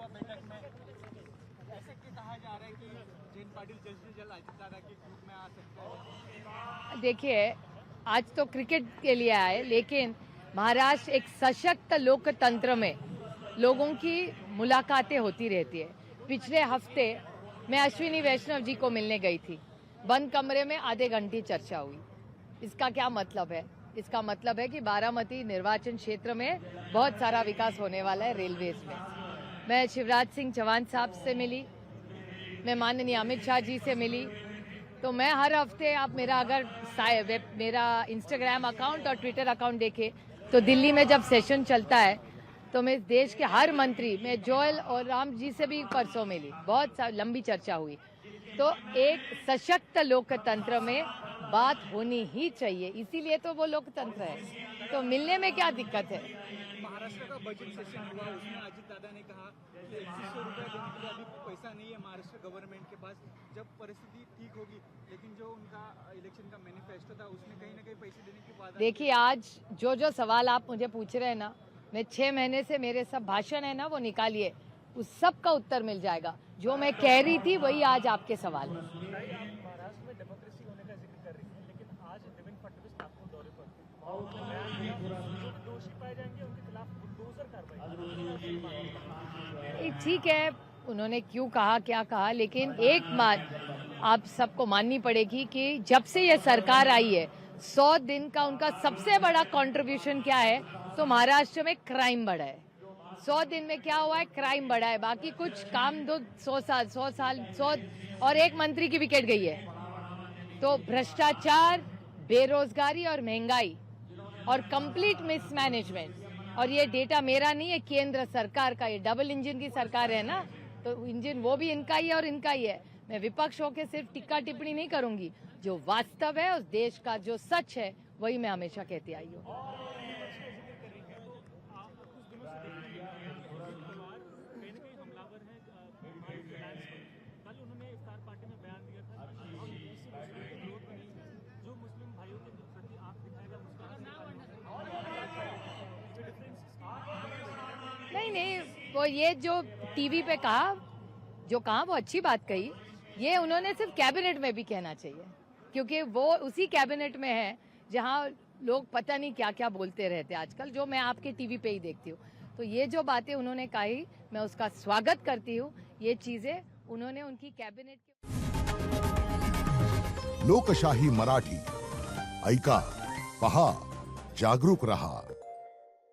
हुआ बैठक में ऐसे कि कहा जा रहा है कि जयंत पाटिल जल्द से जल्द अजित दादा के ग्रुप में आ सकते हैं। देखिए, आज तो क्रिकेट के लिए आए, लेकिन महाराष्ट्र एक सशक्त लोकतंत्र में लोगों की मुलाकातें होती रहती है। पिछले हफ्ते मैं अश्विनी वैष्णव जी को मिलने गई थी। बंद कमरे में आधे घंटे चर्चा हुई। इसका क्या मतलब है? इसका मतलब है कि बारामती निर्वाचन क्षेत्र में बहुत सारा विकास होने वाला है। रेलवेज में मैं शिवराज सिंह चौहान साहब से मिली, मैं माननीय अमित शाह जी से मिली। तो मैं हर हफ्ते, आप मेरा इंस्टाग्राम अकाउंट और ट्विटर अकाउंट देखें तो दिल्ली में जब सेशन चलता है तो मैं देश के हर मंत्री, मैं जोयल और राम जी से भी परसों मिली, बहुत लंबी चर्चा हुई। तो एक सशक्त लोकतंत्र में बात होनी ही चाहिए, इसीलिए तो वो लोकतंत्र है। तो मिलने में क्या दिक्कत है? महाराष्ट्र का बजट सेशन हुआ, उसमें अजित दादा ने कहा कि 2100 रुपये देने के लिए अभी पैसा नहीं है महाराष्ट्र गवर्नमेंट के पास, जब परिस्थिति ठीक होगी। लेकिन जो उनका इलेक्शन का मैनिफेस्टो था उसमें कहीं ना कहीं पैसे देने की बात। देखिए, आज जो सवाल आप मुझे पूछ रहे हैं ना, मैं 6 महीने से मेरे सब भाषण है ना वो निकालिए, उस सब का उत्तर मिल जाएगा। जो मैं कह रही थी वही आज आपके सवाल है। महाराष्ट्र में डेमोक्रेसी होने का जिक्र कर रही है, लेकिन आज देवेंद्र फडणवीस नागपुर दौरे पर दोषी पाए जाएंगे, उनके खिलाफ बुलडोजर कार्रवाई। ठीक है, उन्होंने क्यों कहा, क्या कहा, लेकिन एक बात आप सबको माननी पड़ेगी कि जब से ये सरकार आई है 100 दिन का उनका सबसे बड़ा कंट्रीब्यूशन क्या है, तो महाराष्ट्र में क्राइम बढ़ा है। 100 दिन में क्या हुआ है? क्राइम बढ़ा है। बाकी कुछ काम 100 और एक मंत्री की विकेट गई है। तो भ्रष्टाचार, बेरोजगारी और महंगाई और कंप्लीट मिसमैनेजमेंट, और ये डेटा मेरा नहीं है, केंद्र सरकार का। ये डबल इंजन की सरकार है ना, तो इंजन वो भी इनका ही है और इनका ही है। मैं विपक्ष होकर सिर्फ टिक्का टिप्पणी नहीं करूंगी, जो वास्तव है उस देश का, जो सच है, वही मैं हमेशा कहती आई हूँ। नहीं, वो ये जो टीवी पे कहा, वो अच्छी बात कही। ये उन्होंने सिर्फ कैबिनेट में भी कहना चाहिए, क्योंकि वो उसी कैबिनेट में है जहां लोग पता नहीं क्या क्या बोलते रहते आजकल, जो मैं आपके टीवी पे ही देखती हूँ। तो ये जो बातें उन्होंने कही, मैं उसका स्वागत करती हूँ। ये चीजें उन्होंने उनकी कैबिनेट के। लोकशाही मराठी ऐका, पहा, जागरूक रहा।